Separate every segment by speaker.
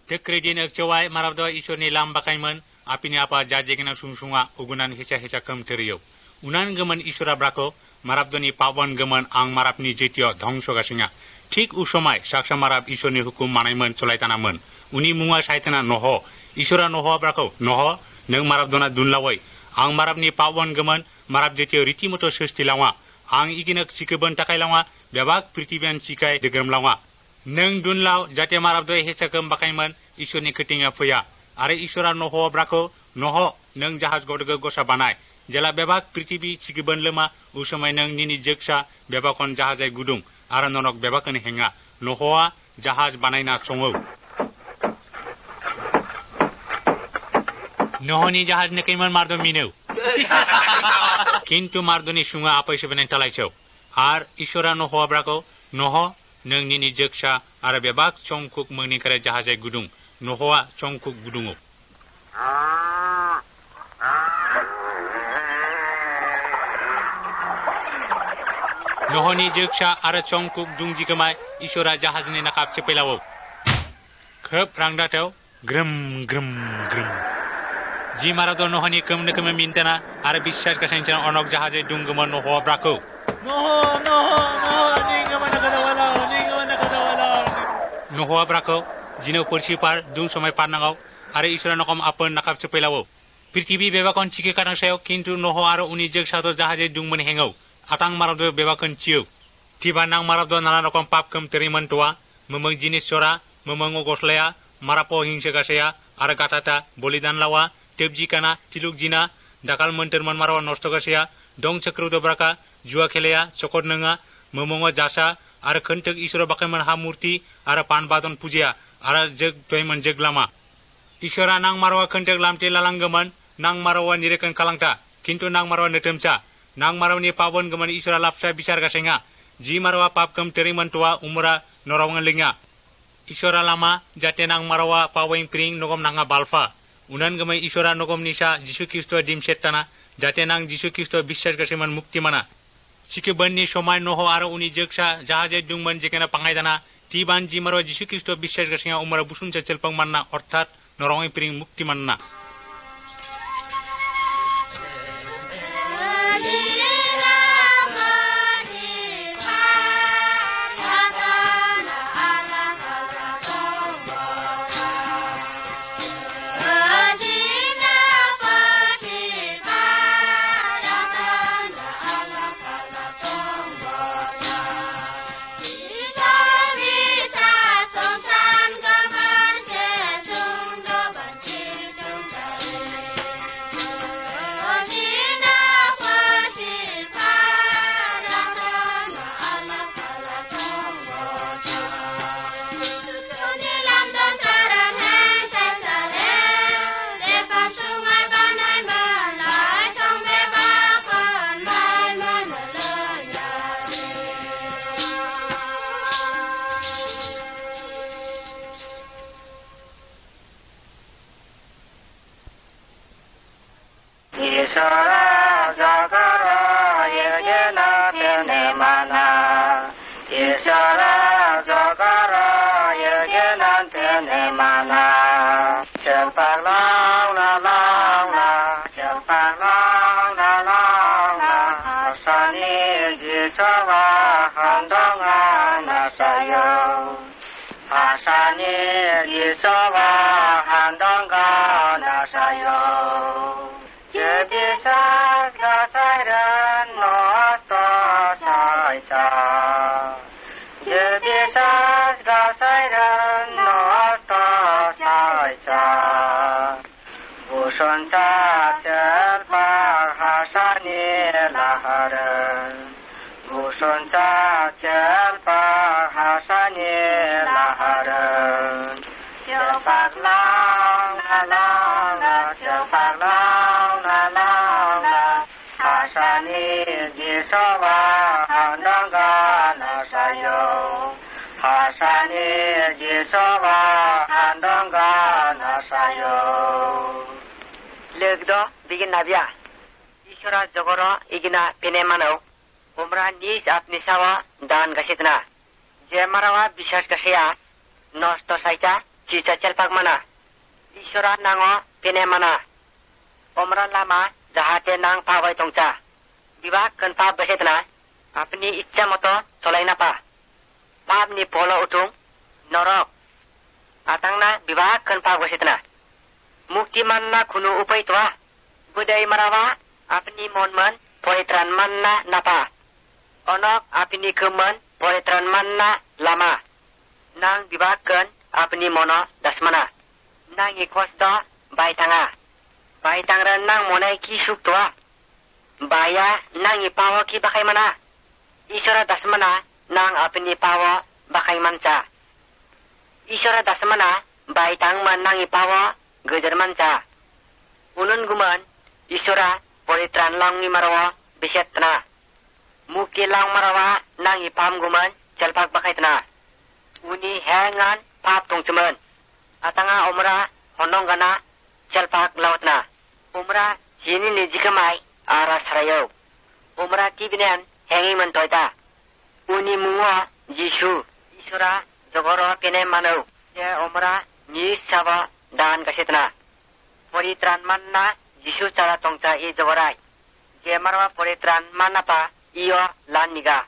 Speaker 1: Tekredin ekcewai marabdo isurni lam bakaiman apini apa jajegena sungsunga ugunan heca-heca kem teriyo. Unan geman isura brako marabdoni pawan geman ang marabni jetio dhongso gasinga. Tik usomai saksa marab isurni hukum manaiman colaitanaman. Uni munga saitana noho. Isura noho brako noho neng marabdona dunlawai. Ang marabni pawan geman marab jetio ritimoto sestilawa. Ang iginak sikeban takailawa bebak pritibian sikai degem lawa. Neng dunlaw jate marabdo heca kem bakaiman isurni ketinga foya. Are isura noho brako noho neng jahaz godega gosa banai. Jela bebak pritibi sikeban lema usomai neng nini jeksa bebakon jahazai gudung. Ara nonok bebakan henga nohoa jahaz banaina songo. Nohoni jahaz nekaiman mardo mineu. Kintu mardoni sunga apa isebenen talaiso. Ar isura nohoa brako noho neng nini jeksa ara bebak chongkuk mengni kare jahazai gudung. Nohoa chongkuk gudungo. Nohoni jeksa ara chongkuk dungji kemai isura jahazni nakap cepelawo. Khep rangdatau grum grum grum. Ji marado nohoni kemne keme mintana ara বিশ্বাস kasancana onok jahaze dunggeman noho brako. Noho ningaman nakadawala. Noho brako jino persipar dung somai parnangau ara isura nokom apun nakap cepelawo. Prithibi bebakon chike kadang sayo kintu noho ara uni jeksa to jahaze dungmen hengau. Atang marabdo bebakan ciu. Tiba nang marabdo nala nokom pap kem teriman tua, memang jenis sora, memang ogoslea, marapo hingse kasea, ara gatata, bolidan lawa, tebji kana, tiluk jina, dakal menterman marawa nosto kasea, dong cekrudo braka, jua kelea, cokor nenga, memongo jasa, ara kentek isura bakaiman hamurti, ara panbadon pujia, ara jeg toiman jeg lama. Isura nang marawa kentek lamte lalanggaman, nang marawa nirekan kalangta, kintu nang marawa netemca. Nang marawni pawon geman isura lapsa bisar kasenga. Ji marawa papkem teriman tua umura norawangan linga. Isura lama jate nang marawa pawing pring nogom nanga balfa. Unan gemai isura nogom nisa Jisu Kristo dim setana jate nang Jisu Kristo bisar kaseman mukti mana. Sike banni somai noho ara uni jeksa jahaje dungman jekena pangaidana tiban ji marawa Jisu Kristo bisar kasenga umura busun celpang manna ortat norawangan pring mukti manna.
Speaker 2: Legdo bigin nabia. Isura jogoro igina penemano. Umra nis apni sawa dan gasitna. Je marawa bisas kasya nosto saita Cica celpak mana. Isora nango pene mana. Omra lama jahate nang pawai tongca. Biwa kan pa besetna. Apni icha moto solai napa. Pap ni polo utung norok. Atangna biwa kan pa besetna. Mukti manna kunu upai tua. Budai marawa apni monman poetran manna napa. Onok apni kemen poetran manna lama. Nang biwa kan apni mono dasmana. Nang ikos do bai tanga. Bai tangran nang monai ki suk tua. Baya nang ipawa ki bakai mana. Isora dasmana nang apni pawa bakai manca. Isora dasmana bai tang man nang ipawa gejar manca. Unun guman isora poritran lang ni marawa biset tena. Muki lang marawa nang ipam guman celpak bakai tena. Uni hengan pap tong cemen. Atanga omra honong gana celpak laut na. Omra sini ni jikamai aras rayo. Omra tibinen hengi mentoita. Uni mungo Jisu isura jogoro pene mano. Je omra ni sawa dan kasetna. Poritran manna Jisu cara tongca i jogorai. Je marwa poritran manna pa iyo lan niga.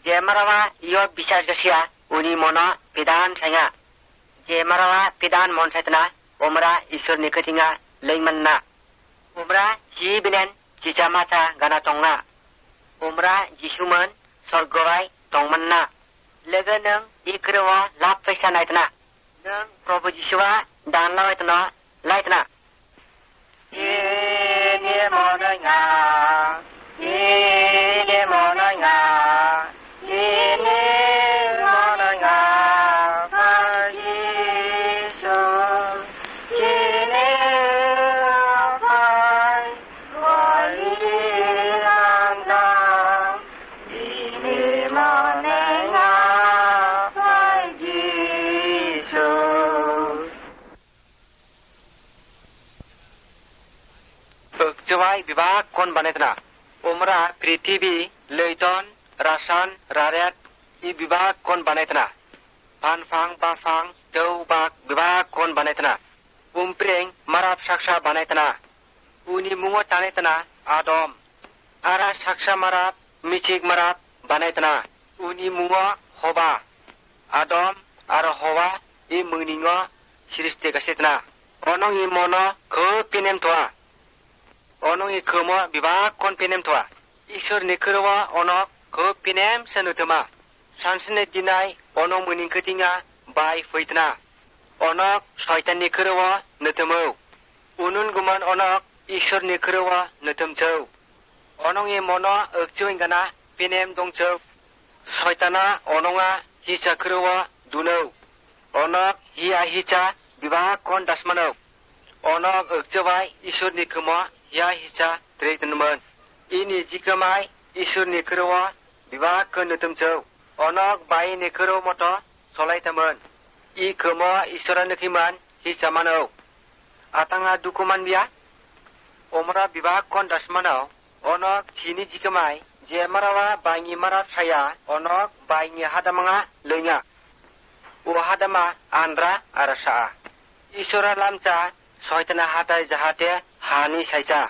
Speaker 2: Je marwa iyo bisa josia uni mono pidan saya. Je marawa pidan mon setna omra isur ni ketinga leingmanna. Omra ji binen cica mata gana tongna. Omra jisuman sorgowai tongmanna. Lega neng ikrewa lap pesa naitna. Neng Probu Jisua dan lawaitna laitna. Ini monanya, ini monanya, ini monanya. Jawai bibak kon banetna. Omra prithibi leiton rasan raret i bibak kon banetna. Panfang bafang dau bak bibak kon banetna. Umpreng marap saksa banetna. Uni mungo tanetna Adam. Ara saksa marap michik marap banetna. Uni mungo hoba. Adam ara hoba i muningo siriste kasetna. Onong i mono ko pinem toa. Onong i kumo bibak kon pinem toa. Isur ni kerwa onok ko pinem senutama. Sansine dinai onong muning ketinga bai feitna. Onok shaitan ni kerwa nutemu. Unun guman onok isur ni kerwa nutumchau. Onong i mono ukchu ingana pinem dongchau. Shaitana ononga hisa kerwa dunau. Onok hiya hicha bibak kon dasmanau. Onok ukchu bai isur ni kumo ya hicha treitnman. Ini jikamai isur ni kerwa bibak kon nutumchau. Onok bai ni kerwa moto solaitaman. I kumo isura nukiman hicha manau. Atanga dukuman biya. Omra bibak kon dasmanau. Onok chini jikamai je marawa bangi marat saya onok bangi hadamanga lenya. U hadama andra arasa. Isura lamca soitana hatai jahate hani saisa.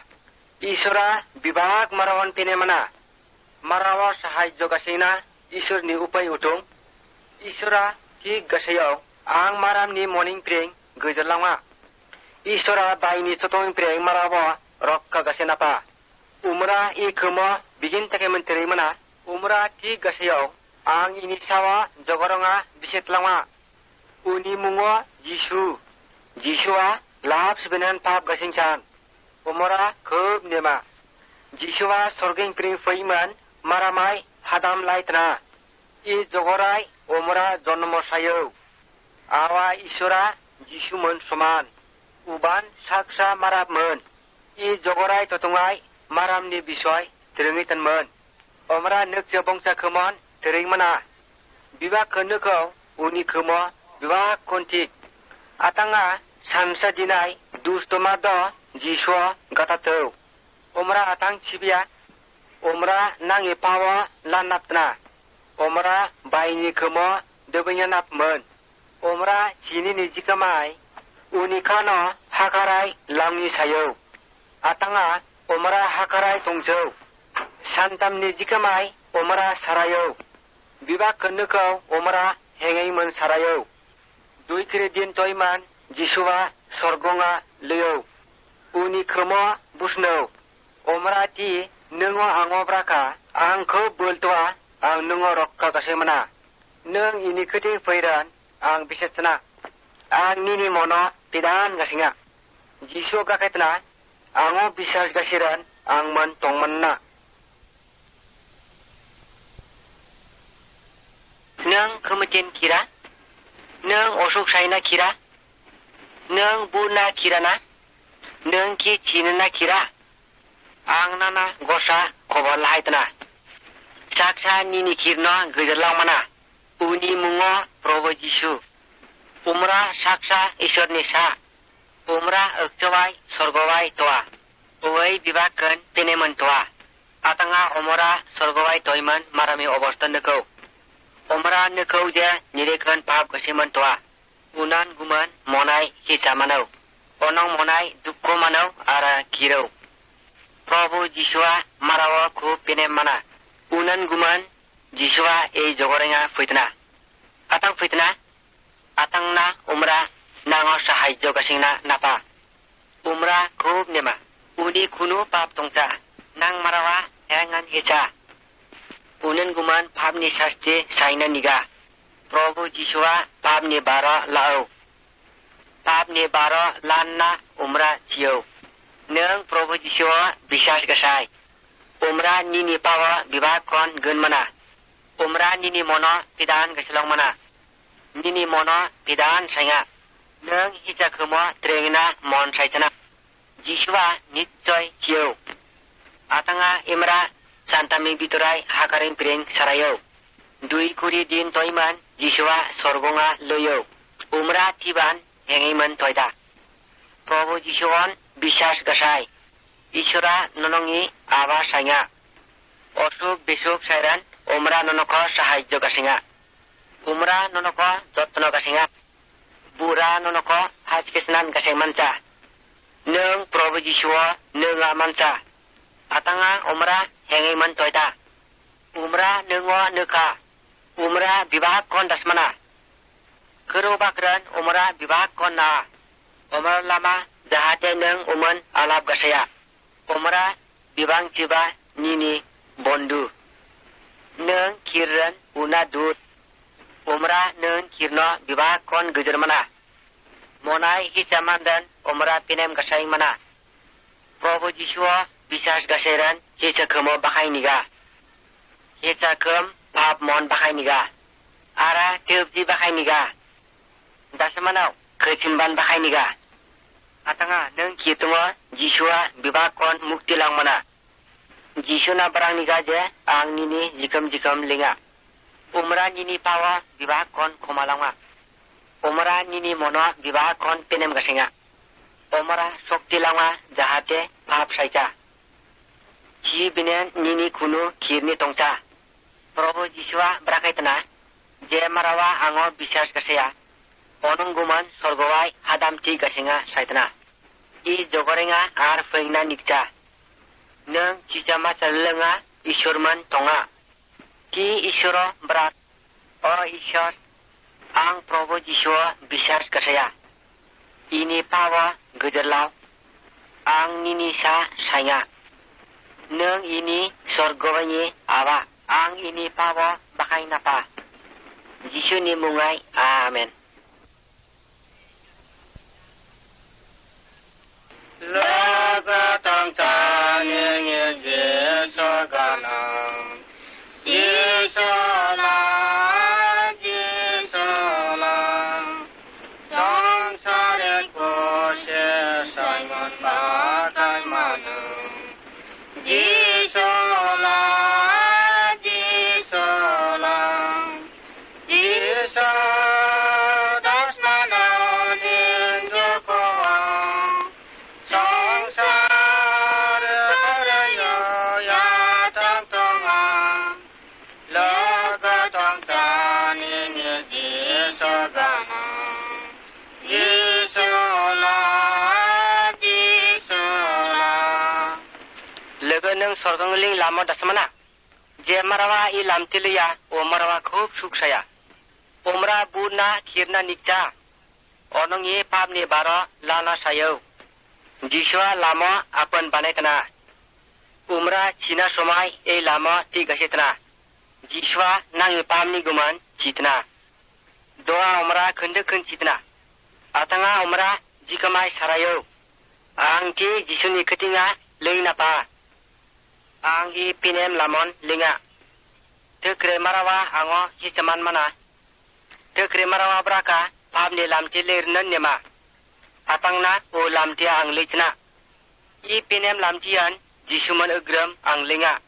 Speaker 2: Isura bibak marawan pine mana. Marawa sahai jogasina isur ni upai utung. Isura ki gasayo ang maram ni morning praying gejerlanga. Isura bai ni sotong praying marawa rokka gasena pa. Umra i kumo bigin take menteri mana. Umra ki gasayo ang ini sawa jogoronga bisetlanga. Uni mungo Jisu. Jisua lap sebenan pap gasingchan. Umra kub nema. Jisua sorging pring feiman maramai hadam laitna. I jogorai umra jonmo sayo. Awa isura Jisu mun soman. Uban saksa marap mun. I jogorai totungai maram ni bisoy terengitan mun. Omra nek jabongsa kemon tering mana. Bibak keneko uni kemo bibak kontik. Atanga samsa dinai dustomado Jisua gatatau. Omra atang cibia. Omra nangi pawa lanapna. Omra baini kemo debenya napmen. Omra chini ni jikamai unikano hakarai lamni sayo. Atanga omra hakarai tongjo. Santam ni jikamai omra sarayo. Biba kenukau omra hengai men sarayo. Dui kredin toiman Jisuwa sorgonga leyo. Uni kromo busno. Omra ti nungo angobraka angko bultua ang nungo rokka kasemana. Nung ini kete fairan ang bisesna. Ang nini mono pidan gasinga. Jisu braketna ango bisas gasiran ang man tongmanna. Nung kemudian kira. Nung osok saina kira. Nung buna kirana. Nung ki chinana kira. Ang nana gosa kobol haitna. Saksa nini kirno gejerlang mana. Uni mungo probo Jisu. Umra saksa isor nisa. Umra ekjawai sorgowai toa. Uwai bibakan peneman toa. Atanga omora sorgowai toiman marami obostan nekau. Omra nekau je nirekan pap kasiman toa. Unan guman monai hisa manau. Onong monai dukko manau ara kirau. Probo Jisua marawa ku penem mana. Unan guman Jisua jogorenga fitna. Atang fitna. Atang na umra nango sahajo kasingna napa. Umra ku nema. Uni kunu pap tongsa. Nang marawa hengan hisa. Unan guman pap ni sasti saina niga. Probo Jisua pap ni bara lao. Pap ni bara lanna umra ciau. Neng Probo Jisua bisas gasai. Umra nini pawa bibakon gun mana. Umra nini mono pidan gasilong mana. Nini mono pidan sainga. Neng hija kumo trengina mon saitana. Jisua nitjoy ciau. Atanga imra santami biturai hakaring piring sarayo. Dui kuri din toiman Jisua sorgonga loyo. Umra tiban hengiman toida. Probo Jisuon bisas gasai. Isura nonongi awa sanya. Osuk bisuk sairan umra nonoko sahajo gasinga. Umra nonoko jotno gasinga. Bura nonoko hajkisnan gasing manca. Nung Probo Jisuo nunga manca. Atanga umra hengiman toida. Umra nungo nuka. Umra bibah kon dasmana. Kero bakran umra bibah kon na. Umra lama jahate neng uman alap gasaya. Umra bibang ciba nini bondu. Neng kiran una dut. Umra neng kirno bibah kon gejer mana. Monai hisamandan umra pinem gasay mana. Probo Jisua bisas gaseran hisa kemo bakai niga. Hisa kem pap mon bakai niga. Ara tebji bakai niga. Dasamanau kecimban bakai niga. Atanga neng kitungo Jisua bibakon mukti lang mana. Jisuna barang niga je ang nini jikam linga. Umra nini pawa bibakon komalanga. Umra nini mono bibakon penem gasinga. Umra sokti langa jahate pap saica. Ji binen nini kunu kirni tongca. Probo Jisua brakaitana je marawa ango bisas gasaya. Onong guman sorgowai hadam ti gasinga saitana. I jogorenga ar feingna nikca. Neng cijama salenga isurman tonga. Ki isuro berat. O isor ang Probo Jisua bisas gasaya. Ini pawa gejerlau. Ang nini sa sainga. Neng ini sorgowai awa. Ang ini pawa bakai napa. Jisu ni mungai. Amen. Laga tang tang yang Yesu ganang. Yesu lang, Yesu lang. Sangsara ko siya Simon bagai mana. Yesu lang, Yesu lang. Yesu das mana ninggu koang. Sangsara raya ya sorgongling lamo dasmana. Je marawa I lamtiliya o marawa khub suksaya. Umra budna khirna nikja. Onong ye pap ni baro lana sayo. Jishwa lamo apan banaitana. Umra China somai e lamo tigasitna. Jishwa nang pam ni guman chitna. Doa umra khende khun chitna. Atanga umra jikamai sarayo. Angki jisuni ketinga leina pa. Angki pinem lamon linga. Tekre marawa ango hisaman mana. Tekre marawa braka pamni lamti lernan nema. Atangna o lamti ang lichna. I pinem lamtian jisuman ugram ang linga.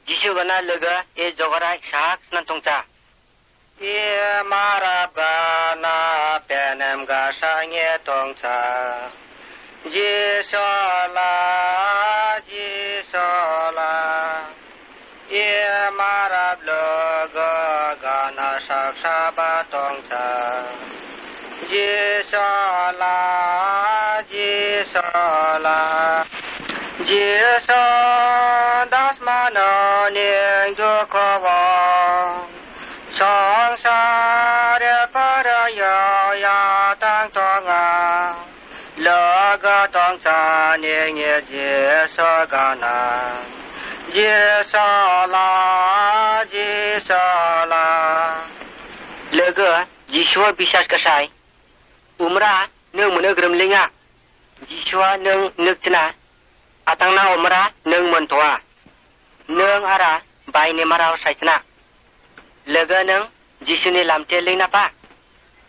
Speaker 2: Jisu gana lega e jogarai sahak snantongca. I marabana penem gasanye tongca. Jisola, jisola. I marabloga gana saksa batongca. Jisola, jisola. Jiso dasmano ning jokowo. Sangsara paraya ya tang tonga. Laga tongsa ning ye jiso gana. Jisola, jisola. Lega jiswa bisas kasai. Umra nung menegram linga. Jiswa nung nukcina. Atangna umra nung mentua. Nung ara baini marau saitna. Lega nung jisuni lamte lina pa.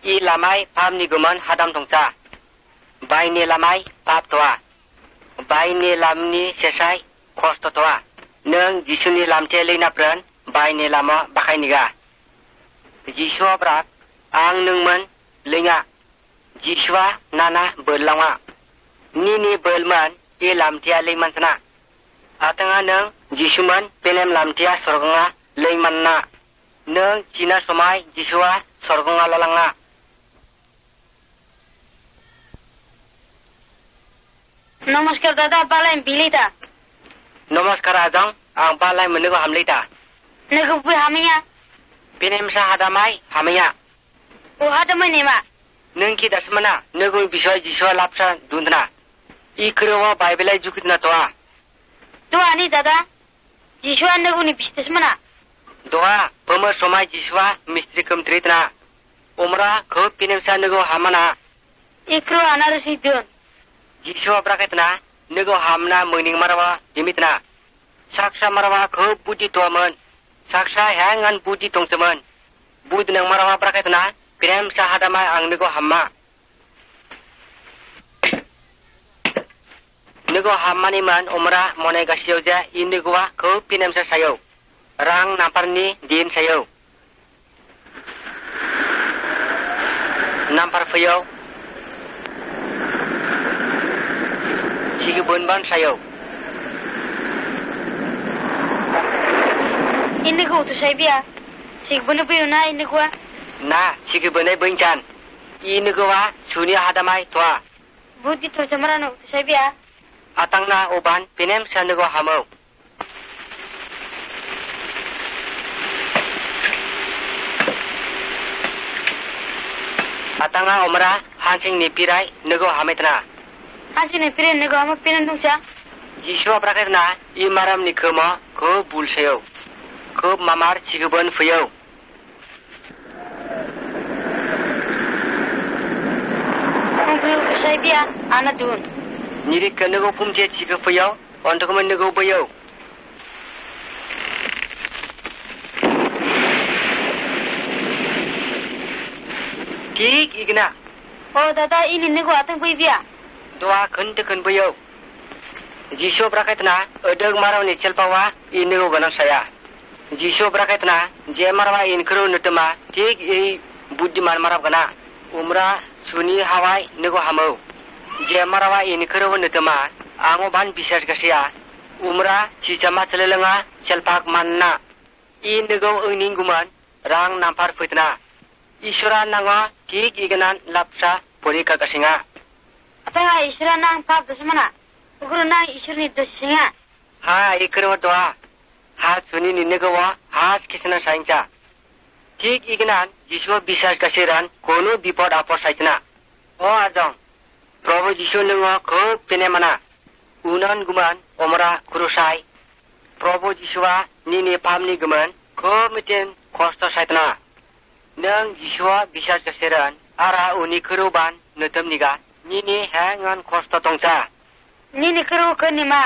Speaker 2: I lamai pam ni guman hadam tongca. Baini lamai pap toa. Baini lamni sesai kosto toa. Nung jisuni lamte lina pran baini lama bakai niga. Jiswa brak ang nung men linga. Jiswa nana berlanga. Nini berman I lamtia leiman sana. Atanga nung jisuman penem lamtia sorgonga leiman na. Nung China somai jiswa sorgonga lalanga.
Speaker 3: Namaskar dada balai bilita.
Speaker 2: Namaskar ajang ang balai menego hamlita.
Speaker 3: Nego pu hamia.
Speaker 2: Penem sa hadamai hamia.
Speaker 3: O hadamai nema.
Speaker 2: Nung ki dasmana nego biswa jiswa lapsa dundna. I kerewa Bible jukitna toa.
Speaker 3: Toa ni dada. Jiswa nego ni bistes mana.
Speaker 2: Doa pemer somai jiswa mistri kemtritna. Umra ke pinem sa nego hamana.
Speaker 3: Ikro anarasi dun.
Speaker 2: Jiswa braketna nego hamna mening marawa dimitna. Saksa marawa ke budi toaman. Saksa hangan budi tongseman. Budi nang marawa braketna pinem sa hadamai ang nego hamma. Nego hamani man umra monai gasio ja inegwa ko pinem sa sayo. Rang namparni din sayo. Nampar fayo. Sige bunban sayo.
Speaker 3: Inego to say biya. Sige bunu biyo na inegwa.
Speaker 2: Na sige bunay buncan. Inegwa suni hadamai toa.
Speaker 3: Budi to samarano to say biya.
Speaker 2: Atangna uban pinem sa nego hamau. Atanga umra hansing ni pirai nego hametna.
Speaker 3: Hansing ni pirai nego hamet pinan tungsa.
Speaker 2: Jiswa praketna I maram ni kema ko bulsayo. Ko mamar chigban fayo.
Speaker 3: Kumpul to say biya anadun.
Speaker 2: Nirik ka nego pumje chiga fayo, onto kaman nego bayo. Tik igna.
Speaker 3: Oh dada ini nego atang bui biya.
Speaker 2: Doa kan bayo. Jiswa braketna edeg maraw ni chelpawa I nego ganang saya. Jiswa braketna je marwa in kru nutama tik I buddiman marab gana. Umra suni hawai nego hamau. Je marawa ini kerewan netema, ango ban bisas kasia. Umra cicama celelenga selpak manna. I nego engninguman rang nampar fitna. Isura nango tik iganan lapsa porika kasinga.
Speaker 3: Apa isura nang pap dasmana. Ukuru nang isur ni dasinga.
Speaker 2: ha ikro doa ha suni ninne go ha kisna saincha ঠিক ইগনান যিশু বিশ্বাস কাছেরান কোনো বিপদ আপদ সাইতনা ও আজং প্রভু যিশু নङ খুব পেনে মানা উনান গুমান অমরা ক্রুসাই প্রভু যিশুয়া নিনি পামনি গুমান খুব মিটেন কষ্ট সাইতনা নং যিশুয়া বিশ্বাস কাছেরান আরা উনি খুরুবান নতম নিগা নিনি হ্যাঙ্গান কষ্ট তংচা
Speaker 3: নিনি খুরু কনিমা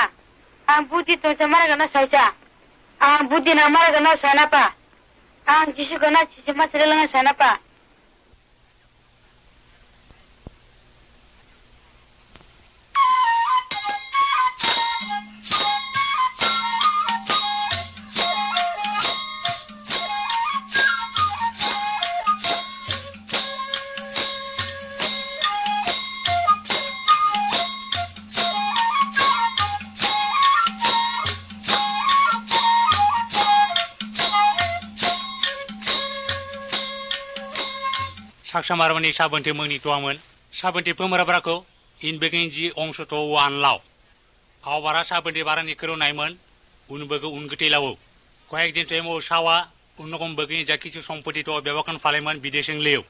Speaker 3: আং বুদ্ধি তংচা মারাগানা সাইচা আং বুদ্ধি না মারাগানা সানাপা ang Jisu kana sisi masalalang sana pa.
Speaker 1: Saksa marmani sabante mangni tuaman sabante pemarabrako in begenji ongso to wan law awara sabante barani kero naiman unbege ungetilawo কয়েকদিন টাইমও সাওয়া অন্যরকম বেগিনি যা কিছু সম্পত্তি তো ব্যবহার ফালাইমান বিদেশে লেও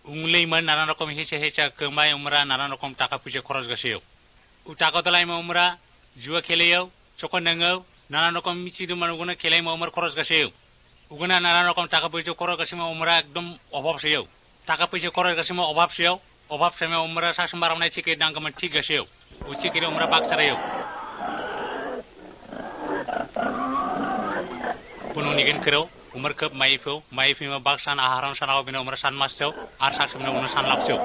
Speaker 1: উংলেইমান নানা রকম হেসে হেচা কমাই আমরা নানা রকম টাকা পয়সা খরচ গাছেও ও টাকা তোলাইমা আমরা জুয়া খেলেও চকন নাঙাও নানা রকম মিছিদু মানুগুনা খেলাইমা আমার খরচ গাছেও উগুনা নানা রকম টাকা পয়সা খরচ গাছেমা আমরা একদম অভাব সেও টাকা পয়সা খরচ গাছেমা অভাব সেও অভাব সেমা আমরা শাসন বারামনাই চিকে ডাঙ্গামান ঠিক গাছেও ও চিকেরে আমরা বাক্সারাইও Pununigan kero umar kep maifo ma baksan aharan sanaw bina umar san masyo ar saksumna umar san lapsyo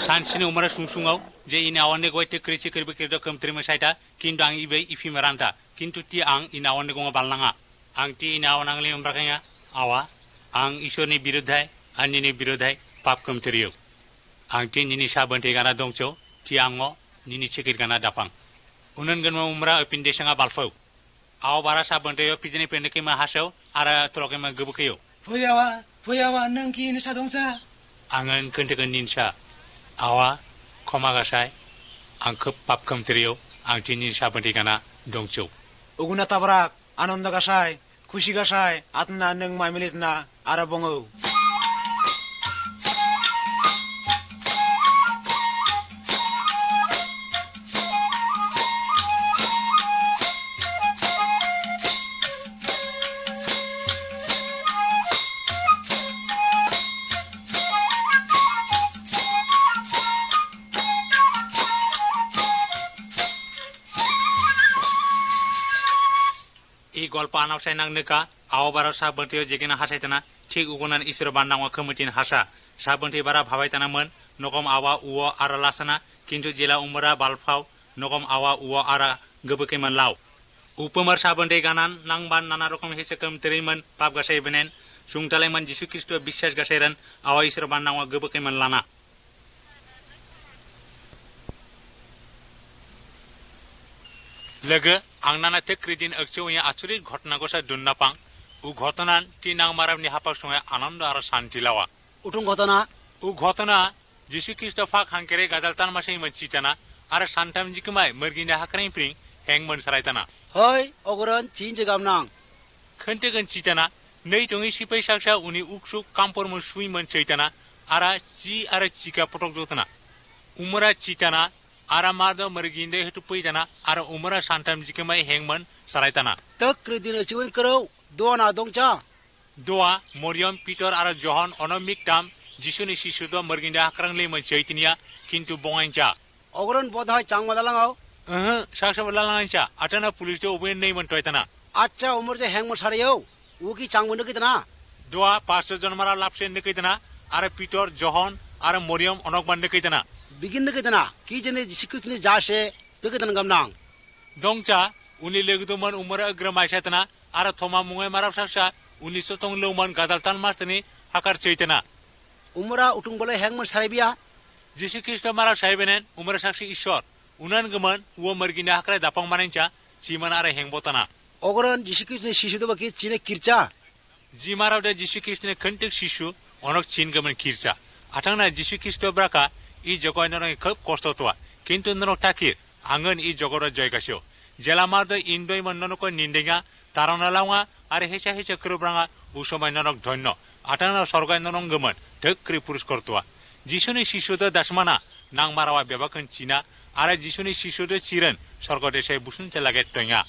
Speaker 1: san sini umar sungsungau je ini awanne goite krici kirbe kirdo kem trima saita kindu ang ibe ifi maranta kintu ti ang ini awanne gonga balnanga ang ti ini awan angli umrakanya awa ang ishorni biruddhai anini biruddhai pap kem triyo ang ti nini sabante gana dongcho ti ango nini chikir gana dapang unan ganma umra opin desanga balfau aw bara sabante yo pijini pendeke ma hasau ara troke ma gebukeyo foyawa nangki ni sadongsa angan kentekan ninsa awa khoma gasai ang khep pap kamtriyo ang tini sabante gana dongchau
Speaker 4: uguna tabrak ananda gasai khushi gasai atna nang maimilitna ara bongo
Speaker 1: গল্প আনাও সাইনাং নেকা আও বারা সাবন্তিও যেখানে হাসাইতানা ঠিক উগুনান ঈশ্বর বান্নাওয়া কমিটিন হাসা সাবন্তি বারা ভাবাইতানামন নকম আওয়া উও আরা লাসানা কিন্তু জেলা উমরা বালফাও নকম আওয়া উও আরা গবকেমান লাও উপমার সাবন্তি গানান নাংবান নানা রকম হেসে কম তেরিমন পাপ গাসাই বেনেন সুংতালাইমান যিশু খ্রিস্ট বিশ্বাস গাসাইরান আওয়া ঈশ্বর বান্নাওয়া গবকেমান লানা लगे आंगनाना ते क्रिदिन अक्सोया आचुरित घटना गोसा दुन्नापां उ घटनान ती नांगमारामनि हापाक समय आनंद आरो शांति लावा
Speaker 4: उठुं
Speaker 1: घटना जिसु ख्रिस्ट फाक हांकेरे गाजालतान मासै मोनसिताना आरो सानथाम जिकमाय मरगिना हाक्राइ प्रिं हेंग मोनसरायताना
Speaker 4: हय अगरन चिन जगामनां
Speaker 1: खन्तेगन चिताना नै तंगि सिपाइ साक्सा उनि उक्सुक कामपर मोन सुइ मोनसैताना आरा चि आरो चिका पटक जोतना उमरा चिताना आरा मादो मरगिंदे हेतु पैदाना आरो उमरा सानथाम जिकमाय हेंगमन सरायताना
Speaker 4: तक क्रिदिन चिवन करौ दोना दंचा
Speaker 1: दोआ मरियम पीटर आरो जहन अनमिक ताम जिसुनि शिशुदो मरगिंदे हाक्रांगले मोनसैतिनिया किन्तु बङाइचा
Speaker 4: अगरन बधाय चांगमालालाङाव
Speaker 1: साक्सा बलालाङाइचा आटाना पुलिसदो उबेन नै मोनटयताना
Speaker 4: आच्चा उमर जे हेंगमन सारायौ उकी चांगमन कितना
Speaker 1: दोआ 500 जन मारा लापसे नकैतना आरो पीटर जहन आरो मरियम अनकमान नकैतना
Speaker 4: बिगिन नकैतना की जने जिसिकुतनि जासे नकैतना गमनां
Speaker 1: दंचा उनि लोगदोमन उमरा अग्रमायसातना आरो थमा मुङै माराव साक्सा उनि सतंग लौमन गादालतान मास्तनि हाकार चैतना
Speaker 4: उमरा उठुं बले हेंगमन सारायबिया
Speaker 1: जिसु ख्रिस्ट माराव सायबेनेन उमरा साक्षी ईश्वर उनान गमन वो मरगिना हाकराय दापां मानायचा चिमान आरो हेंगबोताना
Speaker 4: अगरन जिसिकुतनि शिशुदो बाकी चिने किरचा
Speaker 1: जी माराव दे जिसु ख्रिस्टनि खन्तिक शिशु अनक चिन गमन किरचा आथांना जिसु ख्रिस्ट ब्राका इ जगयनरनि खोब कष्ट तोआ কিন্তু নরক টাকির আঙ্গন ই জগর জয়গাসিও জেলামার দ ইনদই মন্ননক নিন্দেঙা তারানা লাওয়া আর হেসা হেসা ক্রুব্রাঙা উসময় নরক ধন্য আটানা সরগায় নরং গমন ঢক্রি পুরস্কার তোয়া যিশুনি শিশুদ দাসমানা নাং মারাওয়া বেবাকন চিনা আর যিশুনি শিশুদ চিরন স্বর্গদেশে বুসুন চেলাগে টঙ্গা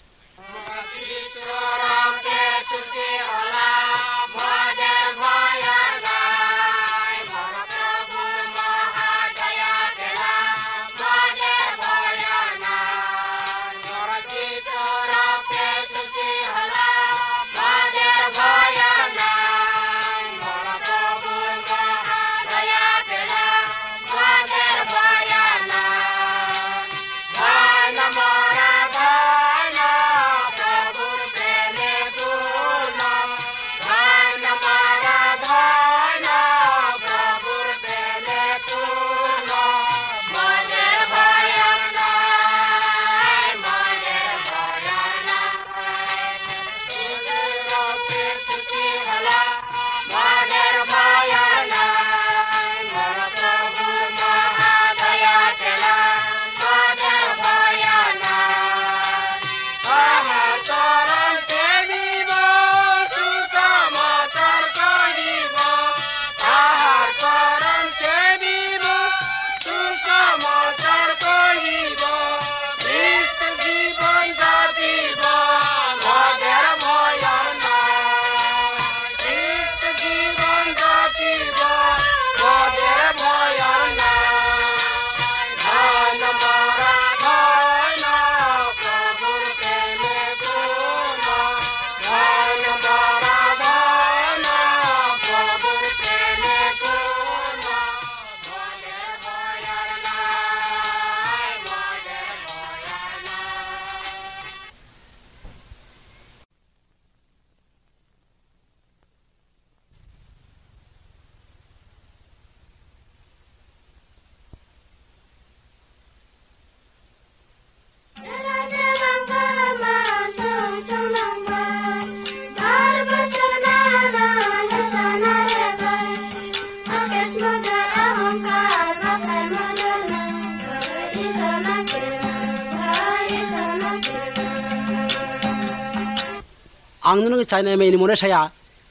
Speaker 5: आंनो चाइना में इनमोने साया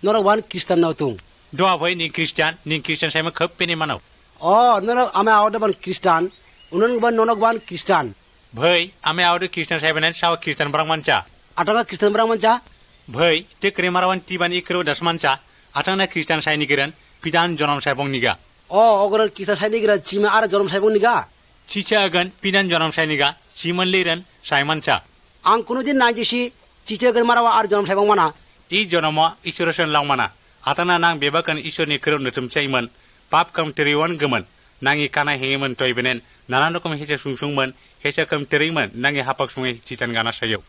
Speaker 5: नरक वन क्रिस्टियन नाउतुं
Speaker 1: दोआ भई नि क्रिस्टियन साइमा खप पेनि मानव
Speaker 5: ओ नरक आमे आवद बन क्रिस्टियन उनन बन नरक वन क्रिस्टियन
Speaker 1: भई आमे आवद क्रिस्टियन साइबेन साव क्रिस्टियन ब्रांग मानचा
Speaker 5: आटंगा क्रिस्टियन ब्रांग मानचा
Speaker 1: भई ते क्रेमारवन टिबानि क्रो दसमानचा आटंना क्रिस्टियन साइनि गिरन पिदान जनम साइबं निगा
Speaker 5: ओ अगर क्रिस्टियन साइनि गिरा चिमा आर जनम साइबं निगा
Speaker 1: चिचा अगन पिदान जनम साइनिगा चिमन लिरन साइमानचा
Speaker 5: आं कुनु दिन नाजिसि चिचे गन मारावा आर जनम साइबं माना
Speaker 1: इ जनम ईश्वरसन लांमाना आताना नां बेबाकन ईश्वरनि क्रो नतुम चाइमन पाप कम तेरिवन गमन नांगि काना हेमन टयबेनेन नाना रकम हेसे सुंसुंमन हेसे कम तेरिमन नांगि हापाक सुंगे चितन गाना सायो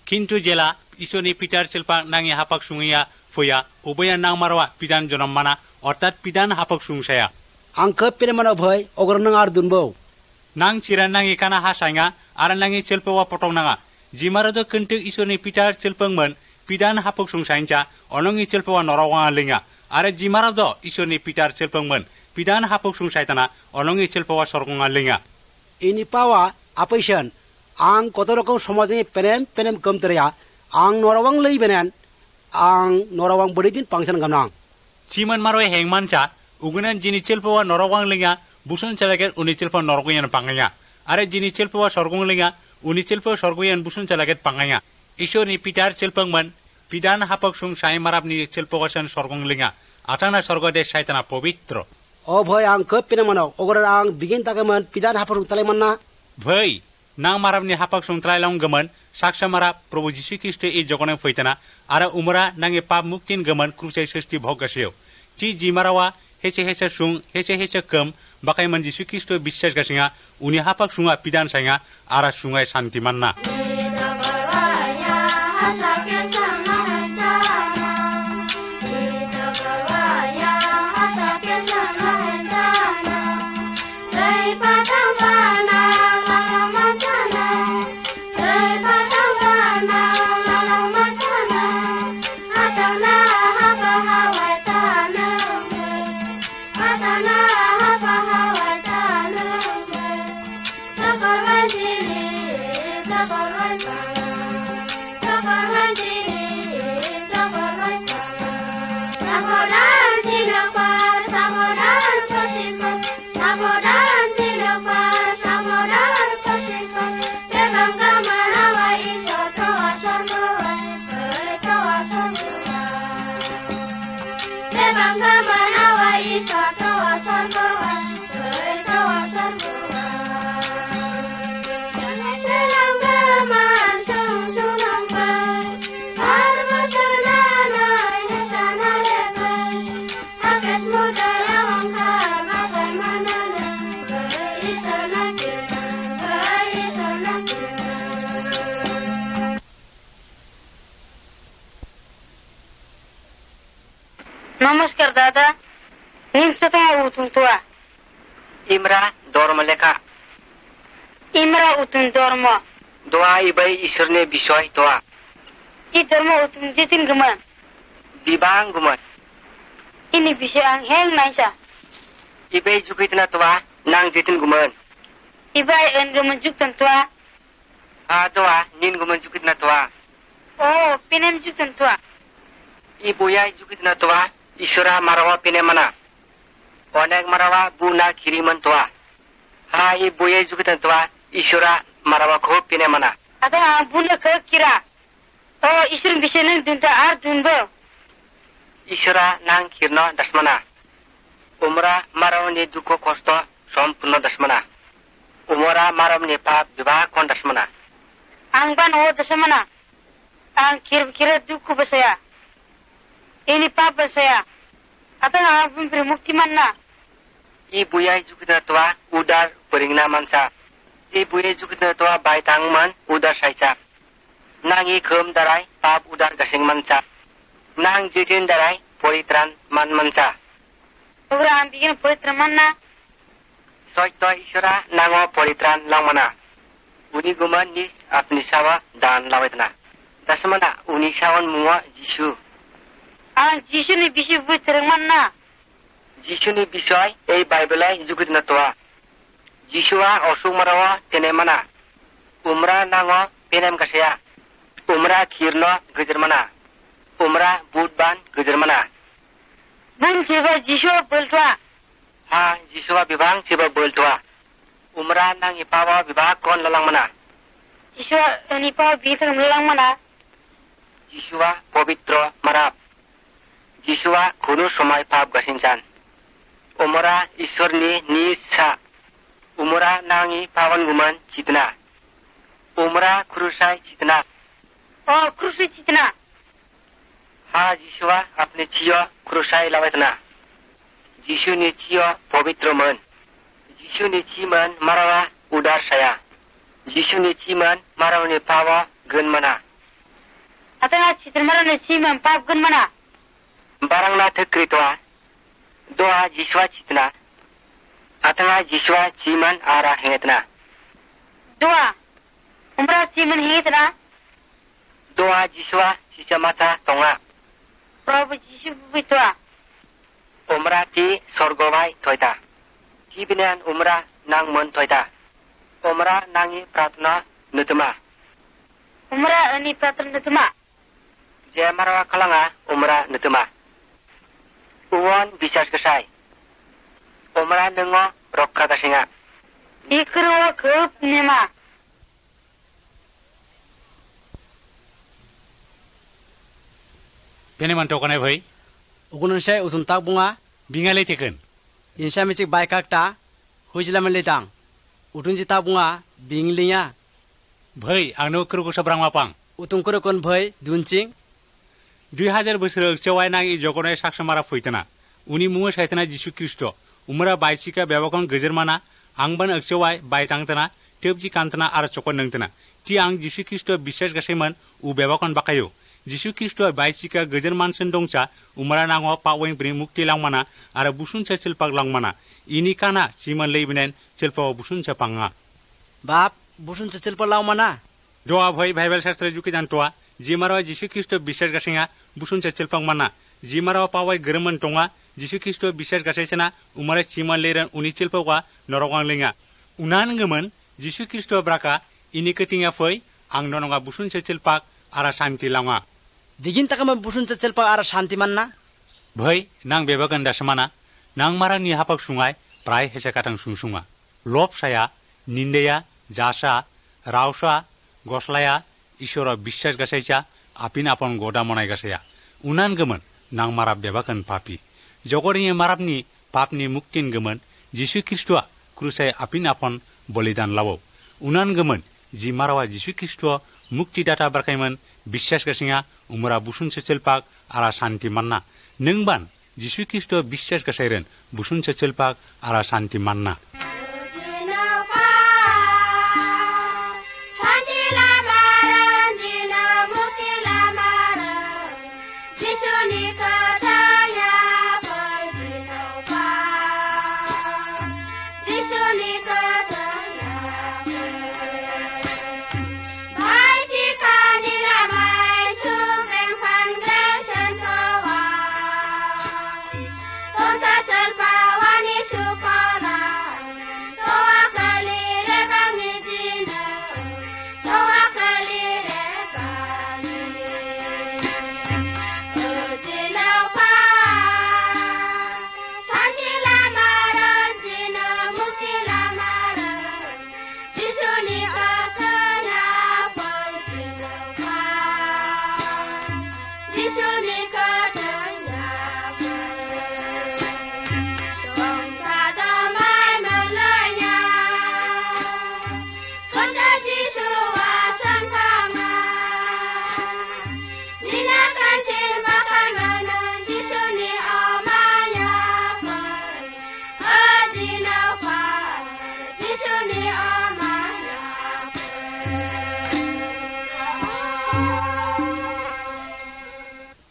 Speaker 1: किन्तु जेला ईश्वरनि पितार सिल्पा नांगि हापाक सुंगिया फैया उबया नां मारावा पिदान जनम माना अर्थात पिदान हापाक सुंसाया
Speaker 5: आं खप पेने माना भय अगर नों आर दुनबौ
Speaker 1: नां चिरान नांगि काना हासाङा आरो नांगि सिल्पवा पटं नाङा जिमारद कन्टे ईश्वरनि पितार सिल्पंमन पिदान हापक सुंसाइनचा अनंगि सिल्पवा नरावा लिङा आरो जिमारद ईश्वरनि पितार सिल्पंमन पिदान हापक सुंसाइताना अनंगि सिल्पवा सरगङा लिङा
Speaker 5: इनि पावा आपैसन आं कत रकम समाजनि पेनेम पेनेम कमतरिया आं नरावां लै बेनेन आं नरावां बडिदिन पांसन गमनां
Speaker 1: सिमन मारो हेंमानचा उगुनन जिनि सिल्पवा नरावां लिङा बुसन चलागेर उनि सिल्प नरगयन पांगाया आरो जिनि सिल्पवा सरगङ लिङा उनि सिल्प सरगयन बुसन चलागेर पांगाया ईश्वरनि पितार सिल्पंमन पिदान हापक सुं साइ माराबनि सिल्पगसन सरगङ लिङा आताना स्वर्गदेश साइताना पवित्र
Speaker 5: ओ भय आं खप पेने मानो अगर आं बिगिन तागमन पिदान हापक तलायमन्ना
Speaker 1: भई नां माराबनि हापक सुं तलायलं गमन साक्ष मारा प्रभु जीशु ख्रीष्ट इ जगने फैताना आरो उमरा नांगे पाप मुक्तिन गमन क्रुसाइ सृष्टि भोगगासियो जी जिमारावा हेसे हेसे सुं हेसे हेसे कम बाकायमन जीशु ख्रीष्ट बिश्वास गासिङा उनि हापक सुङा पिदान साइङा आरा सुङाय शान्ति मानना
Speaker 6: Bye.
Speaker 3: नमस्कार दादा निमसता utun tua
Speaker 2: Imra dorma leka.
Speaker 3: imra utun dormo
Speaker 2: Doa ibai iserne bisoy doa.
Speaker 3: I dormo utun jitin gama
Speaker 2: Bibang gumat.
Speaker 3: ini bisa ang hel naisa
Speaker 2: Ibai jukitna toa nang jitin guman.
Speaker 3: ibai en gama juktan tua
Speaker 2: Doa nin guman jukitna toa.
Speaker 3: oh pinem juktan tua
Speaker 2: Ibuya jukitna toa isura marawa pine mana. Onek marawa buna kiriman toa. Ibuya jukitna toa isura marawa ko pine mana.
Speaker 3: ada ang buna ke kira oh isun bisa nang dunta ar dunbo
Speaker 2: Isura nang kirno dasmana. Umra marawni duko kosto সম্পূর্ণ dasmana. Umra marawni pap bibah kon dasmana.
Speaker 3: ang ban oh dasamana ang kira duku basaya ini papa saya ada ang pemberi mukti mana
Speaker 2: Ibuya jukitna toa udar peringna mansa. Ibuya jukitna toa baitang man udar saisa. Nang ikhum darai pap udar gasing mansa. Nang jitin darai poritran man mansa.
Speaker 3: Ura ang bikin poitra mana
Speaker 2: Soito isura nango poritran lang mana. Uni guman nis apni sawa dan lawetna. Dasmana uni sawan mua jisu.
Speaker 3: ang jisu ni bisi poitra mana
Speaker 2: Jisu ni bisoy ei Bible jukitna toa. Jisua osung marawa tene mana. Umra nango penem kasaya. Umra kirno gejer mana. Umra budban gejer mana.
Speaker 3: bun siapa jisu boltua
Speaker 2: Jisua bibang siba boltua. Umra nang ipawa bibah kon lalang mana.
Speaker 3: jisu ini pa bikin melang mana
Speaker 2: Jisua pabitro marap. Jisua kuno somai pap gasincan. Umra isorni nisa. Umra nangi pawan guman citna. Umra kurusai citna.
Speaker 3: oh krusi citna
Speaker 2: Jisua apne ciyo kurusai lawetna. Jisu ni ciyo pabitro man. Jisu ni ciman marawa udar saya. Jisu ni ciman marawa ni pawa gen mana.
Speaker 3: ada nga citra mana ni siman pap gun mana
Speaker 2: Barang na tekritwa. Doa Jisua citna. Atanga Jisua ciman ara hengetna.
Speaker 3: dua umrah siman hingitna
Speaker 2: Doa Jisua cicamata tonga.
Speaker 3: Prabhu jisu buitua
Speaker 2: Umra ti sorgowai toita. Kibinan umra nang mon toita. Umra nangi pratna nutuma.
Speaker 3: umrah ini pratran nutuma
Speaker 2: Je marawa kalanga umra nutuma. Uwon bisas kesai. Umra nengo rokka kasinga.
Speaker 3: ikro kup nema
Speaker 1: Peneman tokanai bhai
Speaker 5: ukunun sai utun tak bunga
Speaker 1: bingalai teken.
Speaker 5: insa misik bai kakta hujila melitang utun ji tak bunga binglinya
Speaker 1: Bhai angno kruko sabrang mapang.
Speaker 5: utun kore kon bhai dunching
Speaker 1: 2000 बोसोर चवाय नाग जगनाय साक्षमारा फैतना उनी मुङा सायतना जिसु ख्रिस्ट उमरा बायसिका बेबाकन गजरमाना आंगबान अक्सवाय बायतांतना तेबजि कांतना आरो चकन नंतना ति आं जिसु ख्रिस्ट बिश्वास गासैमन उ बेबाकन बाकायो जिसु ख्रिस्ट बायसिका गजरमानसन दंसा उमरा नांगो पावै ब्रि मुक्ति लांगमाना आरो बुसुनसा सिलपाक लांगमाना इनि काना सिमन लेबिनेन सिलपाव बुसुनसा पांगा
Speaker 5: बाप बुसुन चचल पर लाव मना
Speaker 1: दोआ भई बाइबल शास्त्र जुके जानतवा जिमारो जिसु ख्रिस्ट बिश्वास गासैया बुसुनसा सिलपाक माना जिमारो पावै गरमन टंगा जिसु ख्रिस्ट बिश्वास गासैसना उमरा सिमन लेरन उनि सिलपावा नरगां लेंगा उनान गमन जिसु ख्रिस्ट ब्राका इनि कटिंगा फै ang nononga busun secilpak ara shanti langa
Speaker 6: digin takama busun secilpak ara shanti manna
Speaker 1: bhai nang bebagan dasmana nang marani hapak sungai prai hese katang sungsunga lop saya nindeya jasa rausa goslaya ishora বিশ্বাস gasaisa apin apon goda monai gasaya unan gemen nang marab bebakan papi jogoriye marabni papni muktin gemen jisu kristua krusai apin apon bolidan lawo unan gemen ji marawa jisu kristua mukti data barkaiman বিশ্বাস gasinga umra busun secilpak ara shanti manna nengban jisu kristua বিশ্বাস gasairen busun secilpak ara shanti manna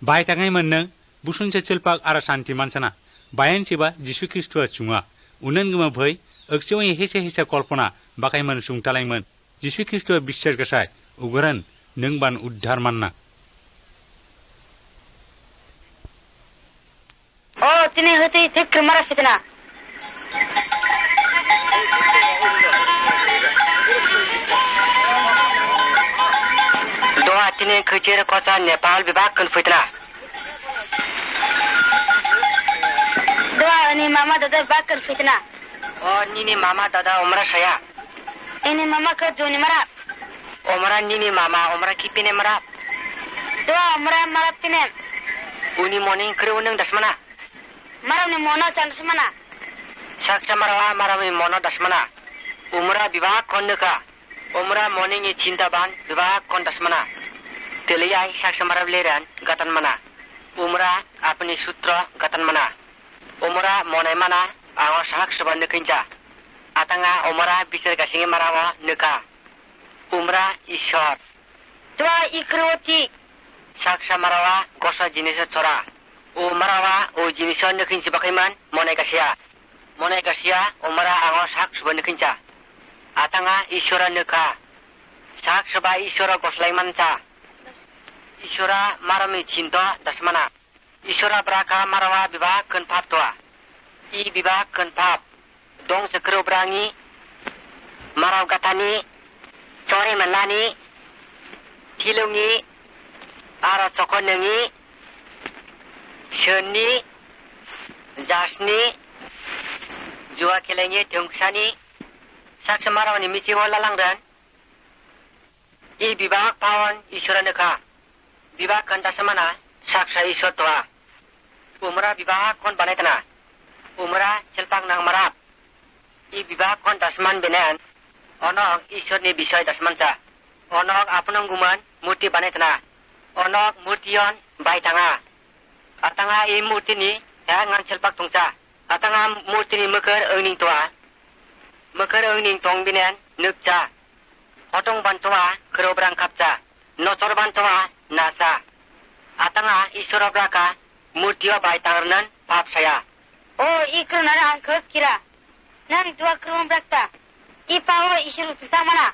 Speaker 1: bai tangai menneng busun secilpak ara shanti mansana bayan ciba jisu kristua chunga unan gema bhai akseoi hese hese kolpona bakai man sungtalaiman jisu kristua বিশ্বাস gasai uguran nengban uddhar manna
Speaker 3: oh tini hati thik mara fitna
Speaker 2: doa tini khujir kosa nepal vibhag kan fitna
Speaker 3: ini mama dada bakar fitna
Speaker 2: oh nini mama dada umra saya
Speaker 3: ini mama ke joni mara
Speaker 2: umra nini mama umra kipine mara
Speaker 3: doa umra mara pine
Speaker 2: uni morning kre uneng dasmana
Speaker 3: mara ni mona sansmana
Speaker 2: saksa marawa marami mono dasmana umra vibhag konnuka umra morning ni cintaban vibhag kon dasmana teliyai saksa marableran gatan mana umra apni sutra gatan mana umra monai mana awa sak saban nekinja atanga umra bisar gasinge marawa neka umra ishor
Speaker 3: doa ikroti
Speaker 2: saksa marawa gosa jinisa chora umrawa o jinisa nekinji bakaiman monai gasia umra awa sak saban nekinja atanga ishora neka sak saba ishora goslai mancha ishora marami cinta dasmana ishora braka marawa vibhag kan pap toa i vibhag kan pap dong sekro brangi maraw gatani chore manlani thilungi ara chokonengi shönni jasni jua kelengi thungsani saksa marawni michi wala langran i vibhag pawan ishora neka vibhag kan dasamana saksa ishor toa umra vibhag kon banaitana umra silpak nang marap i vibhag kon dasman benan onok ishor ni bishoy dasmansa onok apnong guman murti banaitana onok murtion bai tanga atanga i murti ni ngan silpak tungsa atanga murti ni mekar euning toa mekar euning tong binan nukja otong bantoa kerobrang kapsa nosor bantoa nasa atanga ishora braka murtio bai tangarnan pap saya
Speaker 3: oh ikru nara angke kira nang dua krum brakta i pawo ishuru tsa mana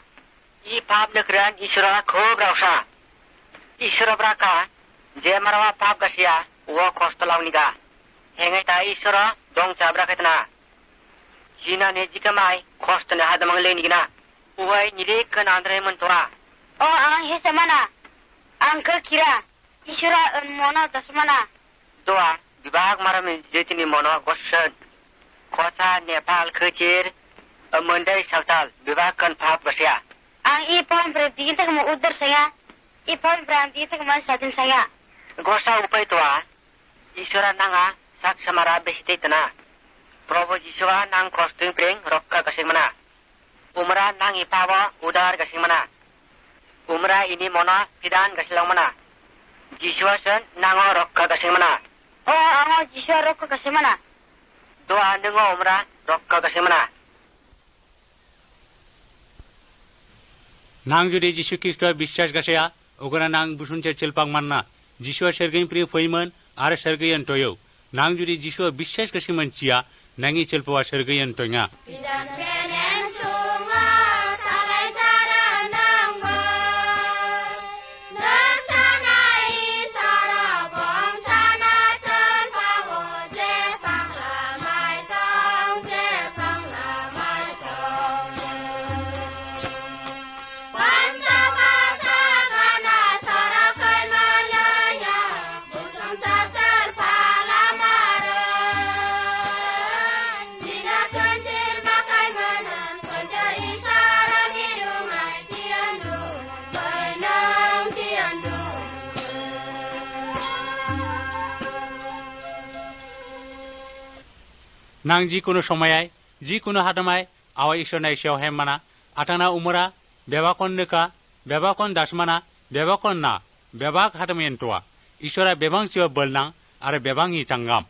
Speaker 2: i pap nekran ishora khob rausa ishora braka je marawa pap gasia wo kostalauniga hengai ta ishora dong chabra ketna jina ne jikamai kostne hadamang lenigina uwai nire kan andre mentora
Speaker 3: ang hesamana. Ang kira. Isura mono dasmana.
Speaker 2: Doa bibag marami jetini mono goshen. Kota Nepal kecil mendai sautal bibag kan pahap gasya.
Speaker 3: Ang ipon berarti kita mau udar saya. Ipon berarti kita mau satin saya.
Speaker 2: Gosa upai tua. Isura nanga sak samara besite tena. Probo Jiswa nang kostum pring rokka gasing mana. Umra nang ipawa udar gasing mana. Umra ini mono pidan gasilang mana. Jiswa sen nango rokka gasing mana.
Speaker 3: Ang Jiswa rokka gasing mana.
Speaker 2: Doa nengo umra rokka gasing mana.
Speaker 1: Nang judi Jisu Kristo বিশ্বাস gasya ogana nang busunche chelpang manna. Jisu sergein pri foiman ar sergein toyo. Nang judi Jisu বিশ্বাস gasiman chia nangi chelpawa sergein tonya. Nang ji kuno somayai, ji kuno hadamai, awa isyo na isyo hemana, atana umura, bebakon neka, bebakon dasmana, bebakon na, bebak hadamayen tua, isyora bebang siwa belnang, are bebang itanggam.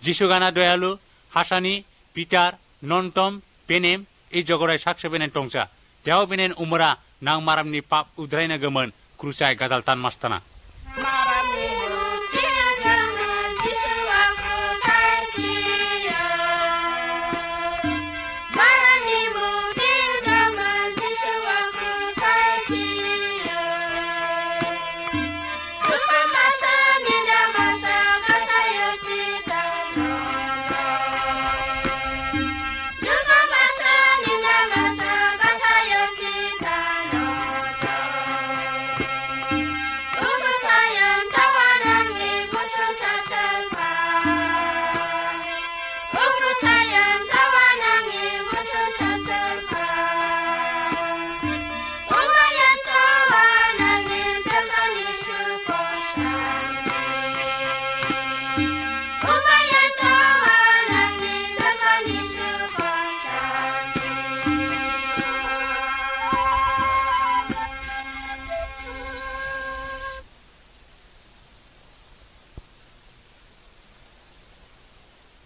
Speaker 1: Jisu gana doyalu, Hasani, Peter, Nontom, Penem, এই জগড়ায় সাকসে বেনেন টংসা দেও বেনেন উমরা নাং মারামনি পাপ উদ্রাইনা গমন ক্রুসায় গাদাল তান মাস্তানা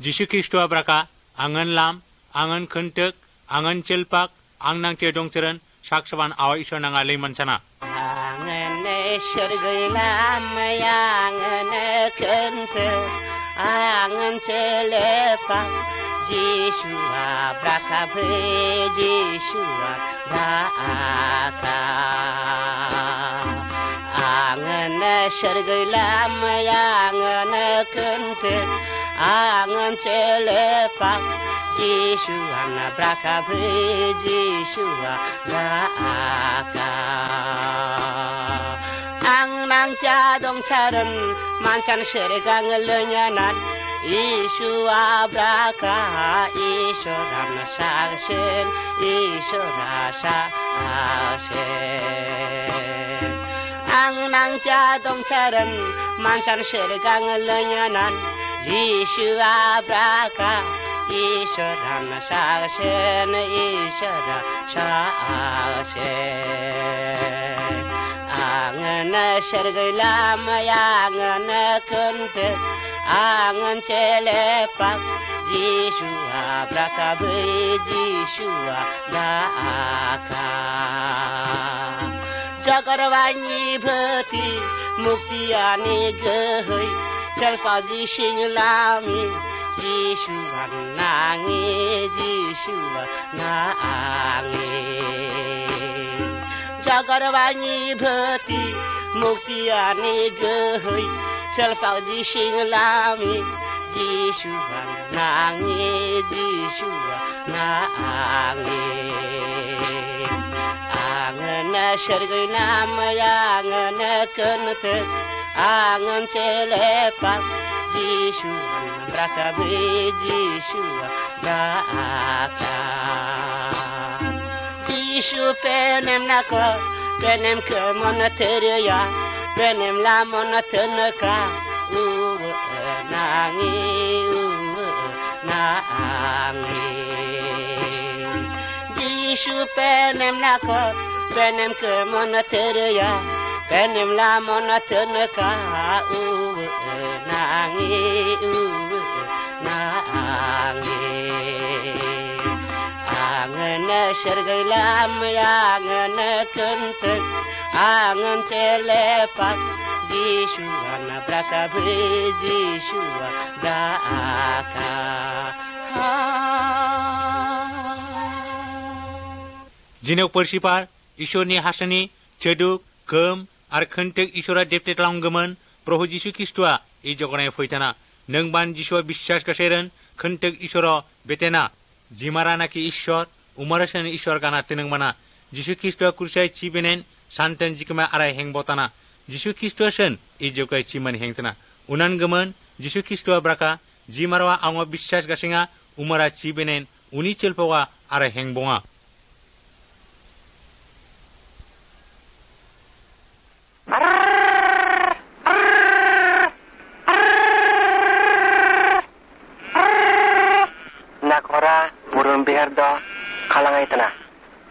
Speaker 1: Jisu Kristo abraka angan lam angan kentek angan celpak ang nang te dong ceren saksaban awa iso nang alai mansana
Speaker 7: angan sergai lam angan kentek angan celpak Jisu abraka be Jisu abraka angan sergai lam angan kentek angan celepak Jisu abraka be Jisu abraka ang nang jadong charan mancan sergang lenyanan Jisu abraka isoran saksen isora saksen ang nang cha dong charan mancan sergang lenyanan Yeshua braka Ishoran shakshen Ishora shakshen Angan sergailam yangan kente Angan celepak Yeshua braka be Yeshua braka Jagarwani bhati mukti ani gehoi selpaji singlami Yeshua nangi Yeshua nangi Jagarwani bhati mukti ani gehoi selpaji singlami Yeshua nangi Yeshua nangi Angan sergainam yangan kente Angan celepak Yeshua braka be Yeshua braka Yeshua penem nako penem ke monateria penem la monateneka nangi Yeshua penem nako penem ke monateria penem la monateneka nangi Angan sergailam yangan kente Angan celepak Yeshua braka be Yeshua braka
Speaker 1: Jinok persipar Ishorni hasani ceduk kem ar khentek Ishora deptet langgemen Prohu Jisu Kristua I jogonai foitana nengban Jisu বিশ্বাস kaseran khentek Ishora betena jimara naki Ishor umarasan Ishor kana tenengmana Jisu Kristua kursai chibenen santen jikma arai hengbotana Jisu Kristua sen I jogai chiman hengtana unan gemen Jisu Kristua braka jimarwa angwa বিশ্বাস gasinga umara chibenen uni chelpoga arai hengbonga
Speaker 2: Nakora purun behar do kalangai tana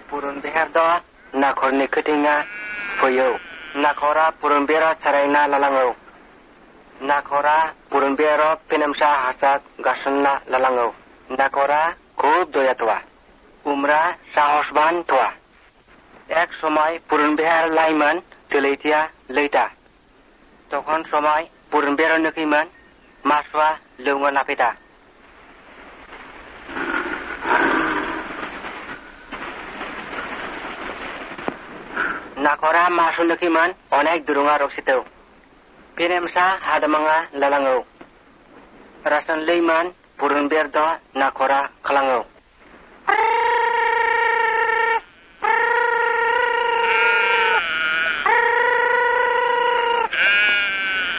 Speaker 2: purun behar do nakorni ketinga foyo nakora purun bera caraina lalango nakora purun bero penemsa hasak gasanna lalango nakora khub doya toa umra sahosban toa ek somay purun behar laiman telaitia leita tokhon somay purun bero nekiman maswa leunga napita Nakora masun nekiman onek durunga roksitau penemsa hadamanga lalango rasan leiman purun berdo nakora kalango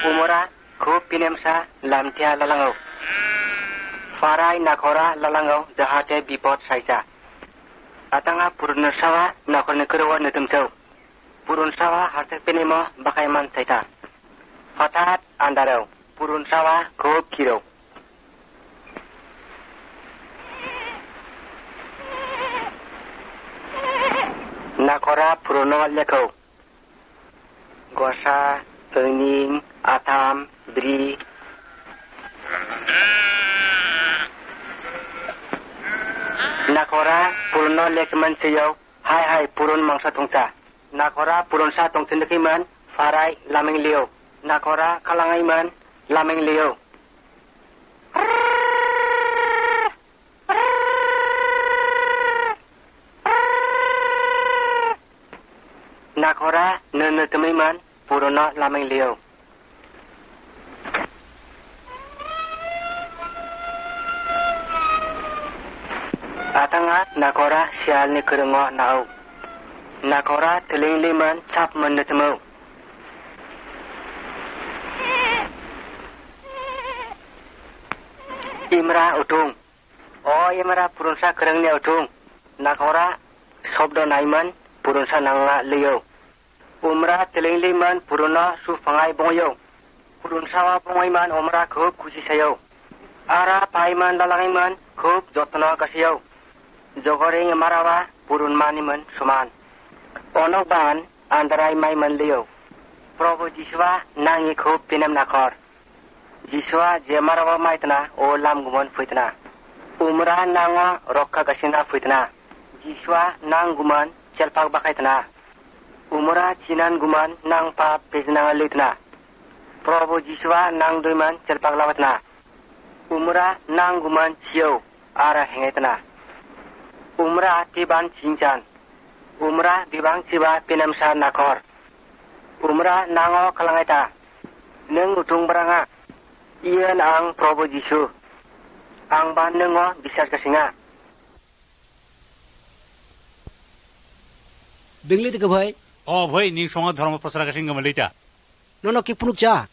Speaker 2: umura khub penemsa lamtia lalango farai nakora lalango jahate bipot saisa atanga purun sawa nakorne kerwa netumsau purun sawa harta penemo bakai man saita fatat andarau purun sawa khub kiro nakora puruno lekau gosa ening atam bri nakora puruno lekman seyau hai purun mangsa tongsa nakora purun sa tong sendekiman farai lameng leo nakora kalangai man lameng leo nakora nene temiman puruno lameng leo atanga nakora sial ni kerengo nau nakora teling liman cap menetemu imra utung imra purunsa kerengnya utung nakora sobdo naiman purunsa nanga leo Umrah telingliman puruna sufangai bongyong. Purun sawa bongaiman umrah khub khushi sayo. Ara paiman lalangiman khub jotno kasiyo. Jogoreng marawa purun maniman suman. Onok ban andarai maiman liyo. Prabhu Jiswa nangi khub pinam nakor. Jiswa je marawa maitna o lam guman fuitna. Umrah nango rokka kasina fuitna. Jiswa nang guman celpak bakaitna. Umrah cinan guman nang pa peznang litna. Prabhu Jiswa nang duiman celpak lawatna. Umrah nang guman ciyo ara hengetna. Umrah tiban cinchan. Umrah bibang ciba pinamsa nakor. Umrah nango kalangaita. Neng utung beranga. Iyan ang Prabhu Jisu. Ang ban nengo bisar kasinga.
Speaker 5: Bingli tiga bhai.
Speaker 1: Oh bhai ning songa dharma prasara kasing gamalita.
Speaker 5: Nono ki punuk cha.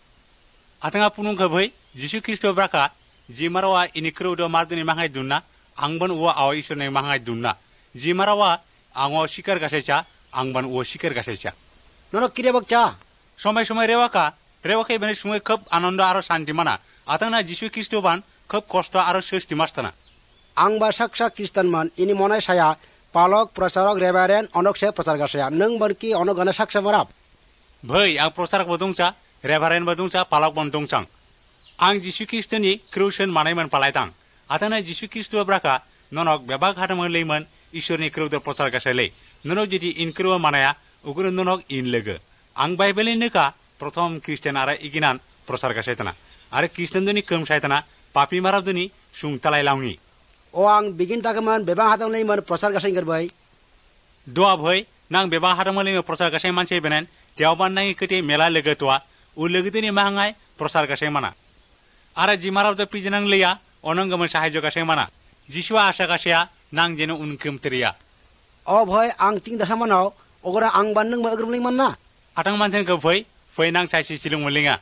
Speaker 1: Atanga punung ka bhai Jisu Kristo braka ji marawa ini krudo marduni mangai dunna angban uwa awa iso ne mangai dunna. Ji marawa ango shikar kasecha angban uwa shikar kasecha.
Speaker 5: Nono kire bak cha.
Speaker 1: Somai rewaka bene sumai khub ananda aro shanti mana. Atangna Jisu Kristo ban khub kosto aro sesti mastana.
Speaker 5: Ang ba saksa Kristen man ini monai saya palok prasarok rebaren onok se prasar gasaya. Neng barki onok gana saksa marap.
Speaker 1: Bhai ang prosarak badungcha rebaren badungcha palok bandungchang. Ang Jisu Kristo ni krusen manaiman palaitang. Atangna Jisu Kristo braka nonok bebag hataman leiman Ishwar ni krudo prasar gasale. Nonok jadi in kruwa manaya ukur nonok in lega. Ang Bible ni ka prothom Kristen ara iginan prasar gasaitana. Are Kristen doni kem saitana papi marab doni sung talai laungi.
Speaker 5: O ang bigin takaman bebang hatam leiman prasar gasai ngar bhai.
Speaker 1: Doa bhai nang bebang hataman leiman prasar gasai manse benen tiawan nang ikete mela lega tua u lega doni mahangai prasar gasai mana. Are ji marab da pijanang leya onong gaman sahajo gasai mana. Jiswa asa gasaya nang jeno unkem teriya.
Speaker 5: O bhai ang ting dasa manau ogora ang ban neng ma agrum leiman na.
Speaker 1: Atang manten ka bhai nang saisi silung mulinga.